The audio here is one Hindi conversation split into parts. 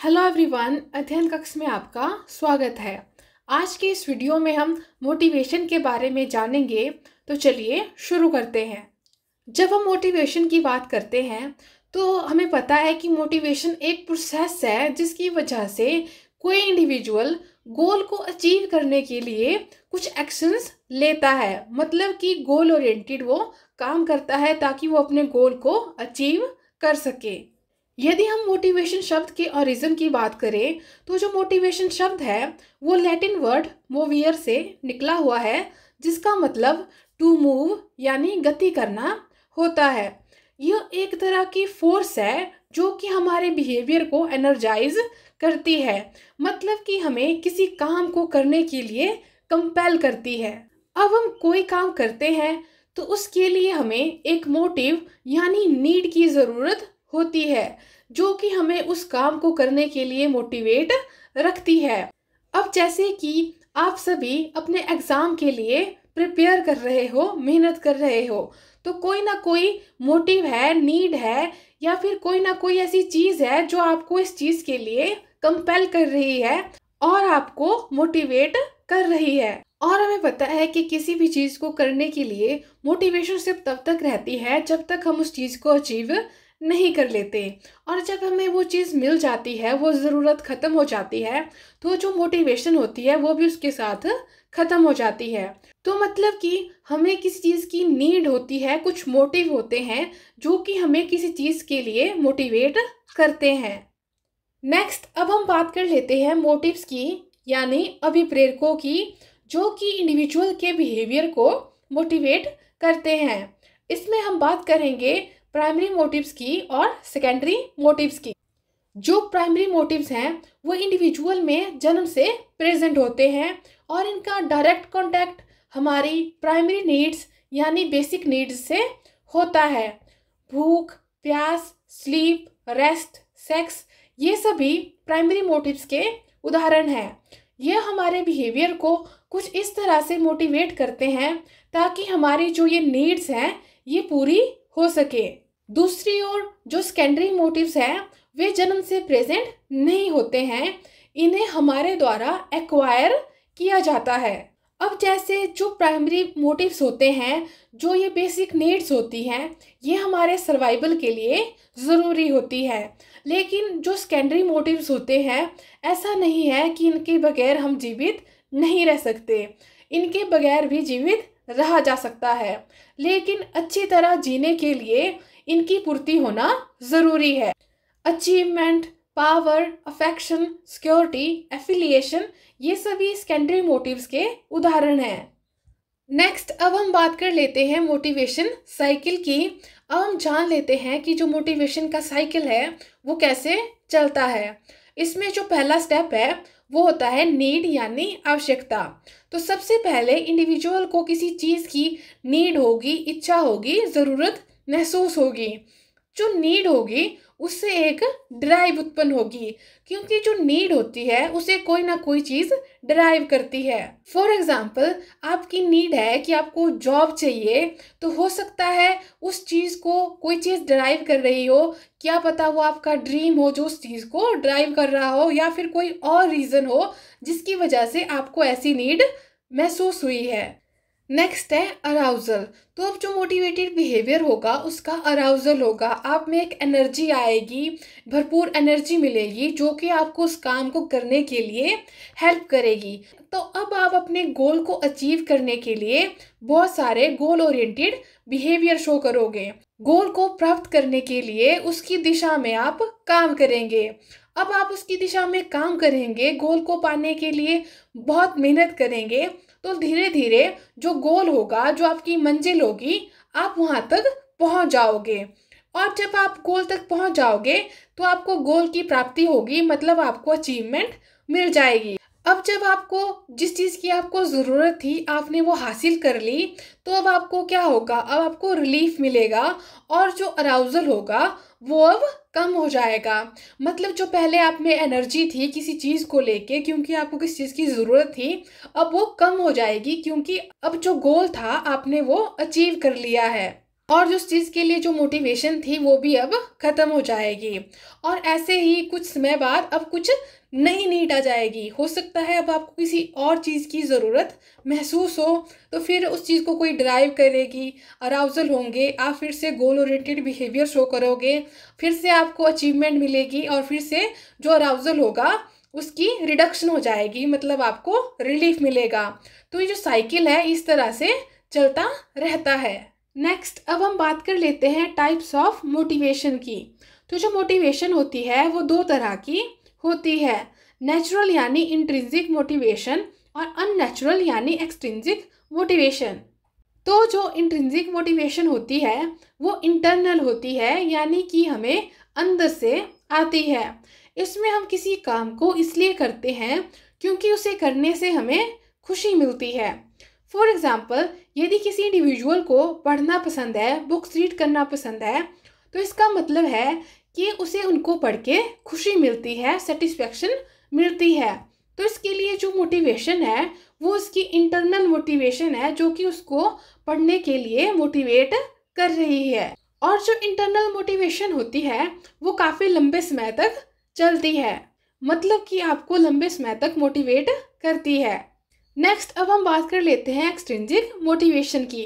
हेलो एवरीवन, अध्ययन कक्ष में आपका स्वागत है। आज के इस वीडियो में हम मोटिवेशन के बारे में जानेंगे। तो चलिए शुरू करते हैं। जब हम मोटिवेशन की बात करते हैं तो हमें पता है कि मोटिवेशन एक प्रोसेस है जिसकी वजह से कोई इंडिविजुअल गोल को अचीव करने के लिए कुछ एक्शंस लेता है। मतलब कि गोल ओरिएंटेड वो काम करता है ताकि वो अपने गोल को अचीव कर सके। यदि हम मोटिवेशन शब्द के ओरिजिन की बात करें तो जो मोटिवेशन शब्द है वो लैटिन वर्ड मोवियर से निकला हुआ है, जिसका मतलब टू मूव यानी गति करना होता है। यह एक तरह की फोर्स है जो कि हमारे बिहेवियर को एनर्जाइज करती है। मतलब कि हमें किसी काम को करने के लिए कंपेल करती है। अब हम कोई काम करते हैं तो उसके लिए हमें एक मोटिव यानी नीड की ज़रूरत होती है जो कि हमें उस काम को करने के लिए मोटिवेट रखती है। अब जैसे कि आप सभी अपने एग्ज़ाम के लिए प्रिपेयर कर रहे हो, मेहनत कर रहे हो, तो कोई ना कोई मोटिव है, नीड है, या फिर कोई ना कोई ऐसी चीज़ है जो आपको इस चीज़ के लिए कंपेल कर रही है और आपको मोटिवेट कर रही है। और हमें पता है कि किसी भी चीज़ को करने के लिए मोटिवेशन सिर्फ तब तक रहती है जब तक हम उस चीज़ को अचीव नहीं कर लेते, और जब हमें वो चीज़ मिल जाती है, वो ज़रूरत ख़त्म हो जाती है, तो जो मोटिवेशन होती है वो भी उसके साथ ख़त्म हो जाती है। तो मतलब कि हमें किसी चीज़ की नीड होती है, कुछ मोटिव होते हैं जो कि हमें किसी चीज़ के लिए मोटिवेट करते हैं। नेक्स्ट, अब हम बात कर लेते हैं मोटिव्स की, यानी अभिप्रेरकों की, जो कि इंडिविजुअल के बिहेवियर को मोटिवेट करते हैं। इसमें हम बात करेंगे प्राइमरी मोटिव्स की और सेकेंडरी मोटिव्स की। जो प्राइमरी मोटिव्स हैं वो इंडिविजुअल में जन्म से प्रेजेंट होते हैं और इनका डायरेक्ट कांटेक्ट हमारी प्राइमरी नीड्स यानी बेसिक नीड्स से होता है। भूख, प्यास, स्लीप, रेस्ट, सेक्स, ये सभी प्राइमरी मोटिव्स के उदाहरण हैं। ये हमारे बिहेवियर को कुछ इस तरह से मोटिवेट करते हैं ताकि हमारी जो ये नीड्स हैं ये पूरी हो सके। दूसरी ओर जो सेकेंडरी मोटिव्स हैं वे जन्म से प्रेजेंट नहीं होते हैं, इन्हें हमारे द्वारा एक्वायर किया जाता है। अब जैसे जो प्राइमरी मोटिव्स होते हैं, जो ये बेसिक नीड्स होती हैं, ये हमारे सर्वाइवल के लिए ज़रूरी होती है। लेकिन जो सेकेंडरी मोटिव्स होते हैं, ऐसा नहीं है कि इनके बगैर हम जीवित नहीं रह सकते। इनके बगैर भी जीवित रहा जा सकता है, लेकिन अच्छी तरह जीने के लिए इनकी पूर्ति होना ज़रूरी है। Achievement, power, affection, security, affiliation, ये सभी सेकेंडरी मोटिव्स के उदाहरण हैं। नेक्स्ट, अब हम बात कर लेते हैं मोटिवेशन साइकिल की। अब हम जान लेते हैं कि जो मोटिवेशन का साइकिल है वो कैसे चलता है। इसमें जो पहला स्टेप है वो होता है नीड यानी आवश्यकता। तो सबसे पहले इंडिविजुअल को किसी चीज़ की नीड होगी, इच्छा होगी, ज़रूरत महसूस होगी। जो नीड होगी उससे एक ड्राइव उत्पन्न होगी, क्योंकि जो नीड होती है उसे कोई ना कोई चीज़ ड्राइव करती है। फॉर एग्जाम्पल, आपकी नीड है कि आपको जॉब चाहिए, तो हो सकता है उस चीज़ को कोई चीज़ ड्राइव कर रही हो, क्या पता वो आपका ड्रीम हो जो उस चीज़ को ड्राइव कर रहा हो, या फिर कोई और रीज़न हो जिसकी वजह से आपको ऐसी नीड महसूस हुई है। नेक्स्ट है अराउजल। तो अब जो मोटिवेटेड बिहेवियर होगा उसका अराउजल होगा। आप में एक एनर्जी आएगी, भरपूर एनर्जी मिलेगी जो कि आपको उस काम को करने के लिए हेल्प करेगी। तो अब आप अपने गोल को अचीव करने के लिए बहुत सारे गोल ओरिएंटेड बिहेवियर शो करोगे। गोल को प्राप्त करने के लिए उसकी दिशा में आप काम करेंगे। अब आप उसकी दिशा में काम करेंगे, गोल को पाने के लिए बहुत मेहनत करेंगे, तो धीरे धीरे जो गोल होगा, जो आपकी मंजिल होगी, आप वहाँ तक पहुँच जाओगे। और जब आप गोल तक पहुँच जाओगे तो आपको गोल की प्राप्ति होगी, मतलब आपको अचीवमेंट मिल जाएगी। अब जब आपको जिस चीज़ की आपको ज़रूरत थी आपने वो हासिल कर ली, तो अब आपको क्या होगा, अब आपको रिलीफ मिलेगा और जो अराउजल होगा वो अब कम हो जाएगा। मतलब जो पहले आप में एनर्जी थी किसी चीज़ को लेके, क्योंकि आपको किसी चीज़ की ज़रूरत थी, अब वो कम हो जाएगी, क्योंकि अब जो गोल था आपने वो अचीव कर लिया है। और जिस चीज़ के लिए जो मोटिवेशन थी वो भी अब ख़त्म हो जाएगी। और ऐसे ही कुछ समय बाद अब कुछ नई नीड आ जाएगी। हो सकता है अब आपको किसी और चीज़ की ज़रूरत महसूस हो, तो फिर उस चीज़ को कोई ड्राइव करेगी, अराउजल होंगे, आप फिर से गोल ओरिएंटेड बिहेवियर शो करोगे, फिर से आपको अचीवमेंट मिलेगी और फिर से जो अराउजल होगा उसकी रिडक्शन हो जाएगी, मतलब आपको रिलीफ मिलेगा। तो ये जो साइकिल है इस तरह से चलता रहता है। नेक्स्ट अब हम बात कर लेते हैं टाइप्स ऑफ मोटिवेशन की। तो जो मोटिवेशन होती है वो दो तरह की होती है, नेचुरल यानी इंट्रिंसिक मोटिवेशन और अननेचुरल यानी एक्सट्रिंसिक मोटिवेशन। तो जो इंट्रिंसिक मोटिवेशन होती है वो इंटरनल होती है, यानी कि हमें अंदर से आती है। इसमें हम किसी काम को इसलिए करते हैं क्योंकि उसे करने से हमें खुशी मिलती है। फॉर एग्ज़ाम्पल, यदि किसी इंडिविजुअल को पढ़ना पसंद है, बुक्स रीड करना पसंद है, तो इसका मतलब है कि उसे उनको पढ़ के खुशी मिलती है, सेटिस्फेक्शन मिलती है। तो इसके लिए जो मोटिवेशन है वो उसकी इंटरनल मोटिवेशन है, जो कि उसको पढ़ने के लिए मोटिवेट कर रही है। और जो इंटरनल मोटिवेशन होती है वो काफ़ी लंबे समय तक चलती है, मतलब कि आपको लंबे समय तक मोटिवेट करती है। नेक्स्ट अब हम बात कर लेते हैं एक्सट्रिंसिक मोटिवेशन की।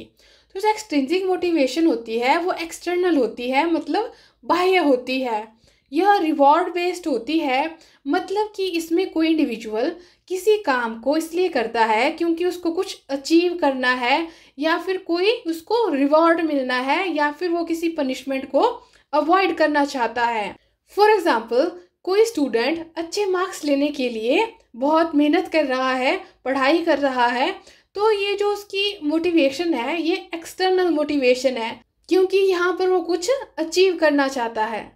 तो जो एक्सट्रिंसिक मोटिवेशन होती है वो एक्सटर्नल होती है, मतलब बाह्य होती है। यह रिवॉर्ड बेस्ड होती है, मतलब कि इसमें कोई इंडिविजुअल किसी काम को इसलिए करता है क्योंकि उसको कुछ अचीव करना है, या फिर कोई उसको रिवॉर्ड मिलना है, या फिर वो किसी पनिशमेंट को अवॉइड करना चाहता है। फॉर एग्ज़ाम्पल, कोई स्टूडेंट अच्छे मार्क्स लेने के लिए बहुत मेहनत कर रहा है, पढ़ाई कर रहा है, तो ये जो उसकी मोटिवेशन है ये एक्सटर्नल मोटिवेशन है, क्योंकि यहाँ पर वो कुछ अचीव करना चाहता है।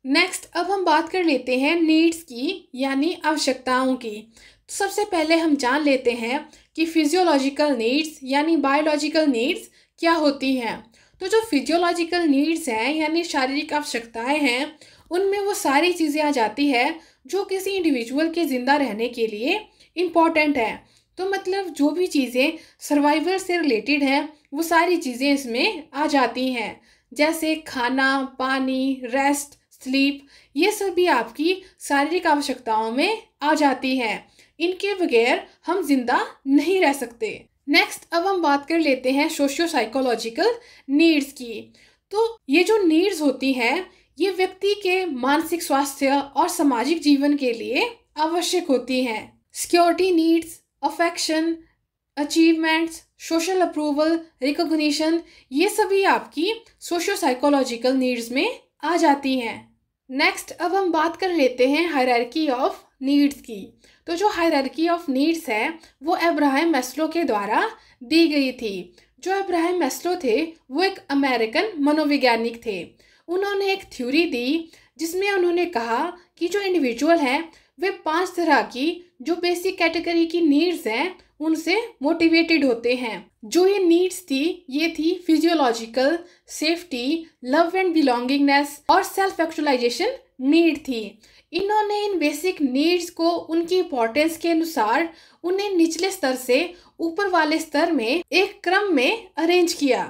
नेक्स्ट अब हम बात कर लेते हैं नीड्स की, यानी आवश्यकताओं की। तो सबसे पहले हम जान लेते हैं कि फिजियोलॉजिकल नीड्स यानी बायोलॉजिकल नीड्स क्या होती हैं। तो जो फिजियोलॉजिकल नीड्स हैं यानी शारीरिक आवश्यकताएं हैं, उनमें वो सारी चीज़ें आ जाती है जो किसी इंडिविजुअल के ज़िंदा रहने के लिए इम्पॉर्टेंट है। तो मतलब जो भी चीज़ें सर्वाइवल से रिलेटेड हैं वो सारी चीज़ें इसमें आ जाती हैं, जैसे खाना, पानी, रेस्ट, स्लीप, ये सभी आपकी शारीरिक आवश्यकताओं में आ जाती हैं। इनके बगैर हम जिंदा नहीं रह सकते। नेक्स्ट अब हम बात कर लेते हैं सोशियो साइकोलॉजिकल नीड्स की। तो ये जो नीड्स होती हैं ये व्यक्ति के मानसिक स्वास्थ्य और सामाजिक जीवन के लिए आवश्यक होती हैं। Security needs, affection, achievements, social approval, recognition, ये सभी आपकी सोशियो साइकोलॉजिकल नीड्स में आ जाती हैं। नेक्स्ट अब हम बात कर लेते हैं हायरार्की ऑफ नीड्स की। तो जो हायरार्की ऑफ नीड्स है वो अब्राहम मैस्लो के द्वारा दी गई थी। जो अब्राहम मैस्लो थे वो एक अमेरिकन मनोवैज्ञानिक थे। उन्होंने एक थ्योरी दी जिसमें उन्होंने कहा कि जो इंडिविजुअल हैं वे 5 तरह की जो बेसिक कैटेगरी की नीड्स हैं उनसे मोटिवेटेड होते हैं। जो ये नीड्स थी ये थी physiological, safety, love and belongingness और सेल्फ एक्चुअलाइजेशन नीड थी। इन्होंने इन बेसिक नीड्स को उनकी इंपॉर्टेंस के अनुसार उन्हें निचले स्तर से ऊपर वाले स्तर में एक क्रम में अरेंज किया।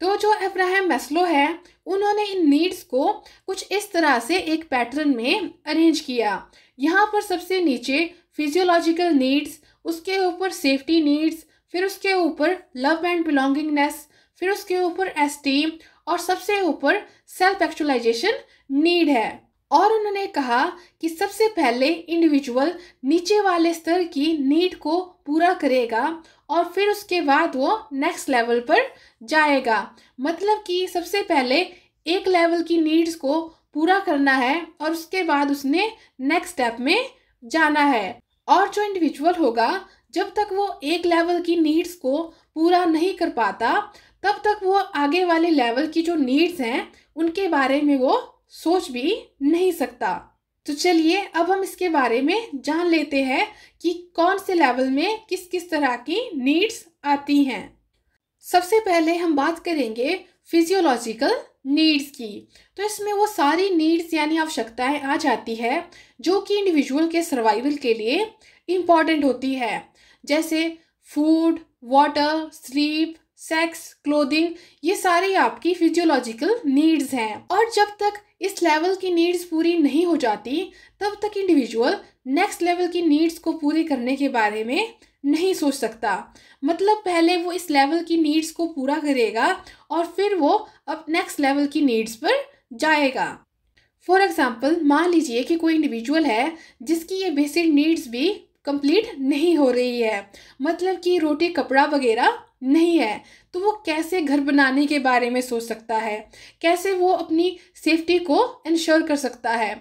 तो जो अब्राहम मैस्लो है उन्होंने इन नीड्स को कुछ इस तरह से एक पैटर्न में अरेंज किया। यहाँ पर सबसे नीचे फिजियोलॉजिकल नीड्स, उसके ऊपर सेफ्टी नीड्स, फिर उसके ऊपर लव एंड बिलोंगिंगनेस, फिर उसके ऊपर एस्टीम और सबसे ऊपर सेल्फ एक्चुअलाइजेशन नीड है। और उन्होंने कहा कि सबसे पहले इंडिविजुअल नीचे वाले स्तर की नीड को पूरा करेगा और फिर उसके बाद वो नेक्स्ट लेवल पर जाएगा। मतलब कि सबसे पहले एक लेवल की नीड्स को पूरा करना है और उसके बाद उसने नेक्स्ट स्टेप में जाना है। और जो इंडिविजुअल होगा जब तक वो एक लेवल की नीड्स को पूरा नहीं कर पाता तब तक वो आगे वाले लेवल की जो नीड्स हैं उनके बारे में वो सोच भी नहीं सकता। तो चलिए अब हम इसके बारे में जान लेते हैं कि कौन से लेवल में किस किस तरह की नीड्स आती हैं। सबसे पहले हम बात करेंगे फिजियोलॉजिकल नीड्स की। तो इसमें वो सारी नीड्स यानी आवश्यकताएं आ जाती है जो कि इंडिविजुअल के सर्वाइवल के लिए इम्पॉर्टेंट होती है, जैसे food, water, sleep, sex, clothing, ये सारी आपकी फिजियोलॉजिकल नीड्स हैं। और जब तक इस लेवल की नीड्स पूरी नहीं हो जाती तब तक इंडिविजुअल नेक्स्ट लेवल की नीड्स को पूरी करने के बारे में नहीं सोच सकता। मतलब पहले वो इस लेवल की नीड्स को पूरा करेगा और फिर वो अब नेक्स्ट लेवल की नीड्स पर जाएगा। फॉर एग्जाम्पल, मान लीजिए कि कोई इंडिविजुअल है जिसकी ये बेसिक नीड्स भी कंप्लीट नहीं हो रही है, मतलब कि रोटी कपड़ा वगैरह नहीं है, तो वो कैसे घर बनाने के बारे में सोच सकता है, कैसे वो अपनी सेफ्टी को इंश्योर कर सकता है।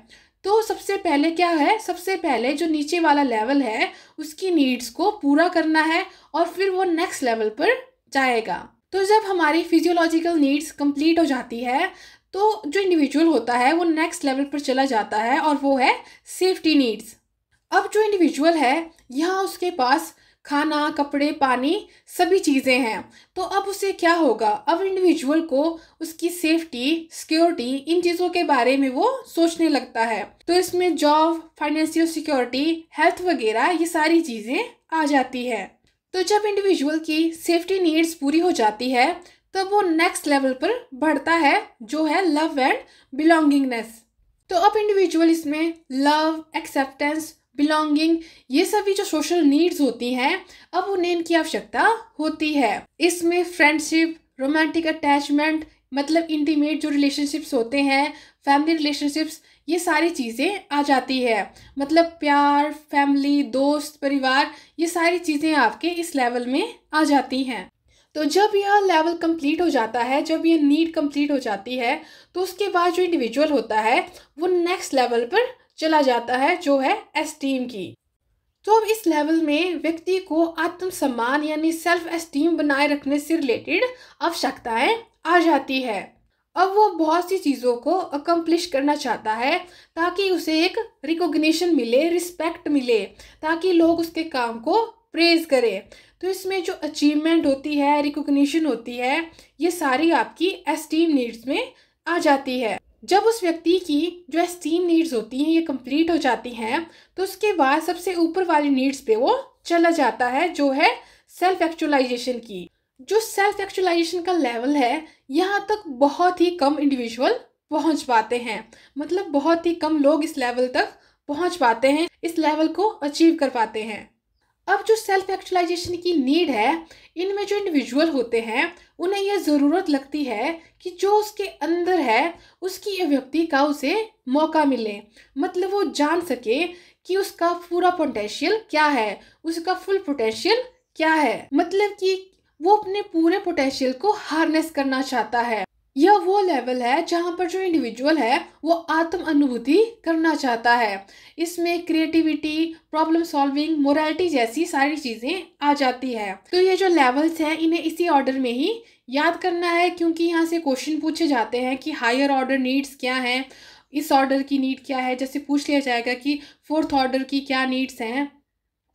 तो सबसे पहले क्या है, सबसे पहले जो नीचे वाला लेवल है उसकी नीड्स को पूरा करना है और फिर वो नेक्स्ट लेवल पर जाएगा। तो जब हमारी फिजियोलॉजिकल नीड्स कंप्लीट हो जाती है तो जो इंडिविजुअल होता है वो नेक्स्ट लेवल पर चला जाता है और वो है सेफ्टी नीड्स। अब जो इंडिविजुअल है यहाँ उसके पास खाना, कपड़े, पानी सभी चीज़ें हैं, तो अब उसे क्या होगा, अब इंडिविजुअल को उसकी सेफ्टी, सिक्योरिटी, इन चीज़ों के बारे में वो सोचने लगता है। तो इसमें जॉब, फाइनेंशियल सिक्योरिटी, हेल्थ वगैरह ये सारी चीज़ें आ जाती है। तो जब इंडिविजुअल की सेफ्टी नीड्स पूरी हो जाती है तब वो नेक्स्ट लेवल पर बढ़ता है जो है लव एंड बिलोंगिंगनेस। तो अब इंडिविजुअल इसमें लव, एक्सेप्टेंस, बिलोंगिंग, ये सभी जो सोशल नीड्स होती हैं अब उन्हें इनकी आवश्यकता होती है। इसमें फ्रेंडशिप, रोमांटिक अटैचमेंट, मतलब इंटीमेट जो रिलेशनशिप्स होते हैं, फैमिली रिलेशनशिप्स, ये सारी चीज़ें आ जाती है। मतलब प्यार, फैमिली, दोस्त, परिवार, ये सारी चीज़ें आपके इस लेवल में आ जाती हैं। तो जब यह लेवल कंप्लीट हो जाता है, जब यह नीड कंप्लीट हो जाती है तो उसके बाद जो इंडिविजुअल होता है वो नेक्स्ट लेवल पर चला जाता है जो है एस्टीम की। तो अब इस लेवल में व्यक्ति को आत्मसम्मान यानी सेल्फ एस्टीम बनाए रखने से रिलेटेड आवश्यकताएं आ जाती है। अब वो बहुत सी चीज़ों को अकम्प्लिश करना चाहता है ताकि उसे एक रिकॉग्निशन मिले, रिस्पेक्ट मिले, ताकि लोग उसके काम को प्रेज करें। तो इसमें जो अचीवमेंट होती है, रिकॉग्निशन होती है, ये सारी आपकी एस्टीम नीड्स में आ जाती है। जब उस व्यक्ति की जो एस्टीम नीड्स होती हैं ये कंप्लीट हो जाती हैं तो उसके बाद सबसे ऊपर वाली नीड्स पे वो चला जाता है जो है सेल्फ एक्चुअलाइजेशन की। जो सेल्फ एक्चुअलाइजेशन का लेवल है यहाँ तक बहुत ही कम इंडिविजुअल पहुँच पाते हैं, मतलब बहुत ही कम लोग इस लेवल तक पहुँच पाते हैं, इस लेवल को अचीव कर पाते हैं। अब जो सेल्फ एक्चुअलाइजेशन की नीड है, इनमें जो इंडिविजुअल होते हैं उन्हें यह ज़रूरत लगती है कि जो उसके अंदर है उसकी अभिव्यक्ति का उसे मौका मिले, मतलब वो जान सके कि उसका पूरा पोटेंशियल क्या है, उसका फुल पोटेंशियल क्या है, मतलब कि वो अपने पूरे पोटेंशियल को हार्नेस करना चाहता है। यह वो लेवल है जहाँ पर जो इंडिविजुअल है वो आत्म अनुभूति करना चाहता है। इसमें क्रिएटिविटी, प्रॉब्लम सॉल्विंग, मोरालिटी जैसी सारी चीज़ें आ जाती है। तो ये जो लेवल्स हैं इन्हें इसी ऑर्डर में ही याद करना है, क्योंकि यहाँ से क्वेश्चन पूछे जाते हैं कि हायर ऑर्डर नीड्स क्या हैं, इस ऑर्डर की नीड क्या है, जैसे पूछ लिया जाएगा कि फोर्थ ऑर्डर की क्या नीड्स हैं।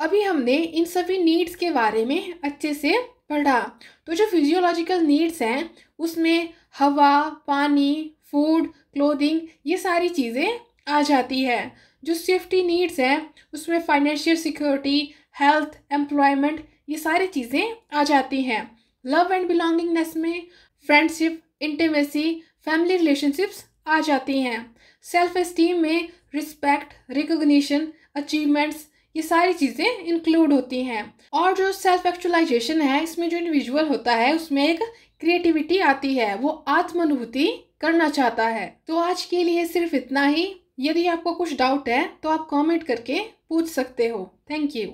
अभी हमने इन सभी नीड्स के बारे में अच्छे से पढ़ा। तो जो फिजियोलॉजिकल नीड्स हैं उसमें हवा, पानी, फूड, क्लोथिंग, ये सारी चीज़ें आ जाती है। जो सेफ्टी नीड्स हैं उसमें फाइनेंशियल सिक्योरिटी, हेल्थ, एम्प्लॉयमेंट, ये सारी चीज़ें आ जाती हैं। लव एंड बिलोंगिंगनेस में फ्रेंडशिप, इंटीमेसी, फैमिली रिलेशनशिप्स आ जाती हैं। सेल्फ एस्टीम में रिस्पेक्ट, रिकॉग्निशन, अचीवमेंट्स, ये सारी चीज़ें इंक्लूड होती हैं। और जो सेल्फ एक्चुअलाइजेशन है इसमें जो इंडिविजुअल होता है उसमें एक क्रिएटिविटी आती है, वो आत्मानुभूति करना चाहता है। तो आज के लिए सिर्फ इतना ही। यदि आपको कुछ डाउट है तो आप कमेंट करके पूछ सकते हो। Thank you.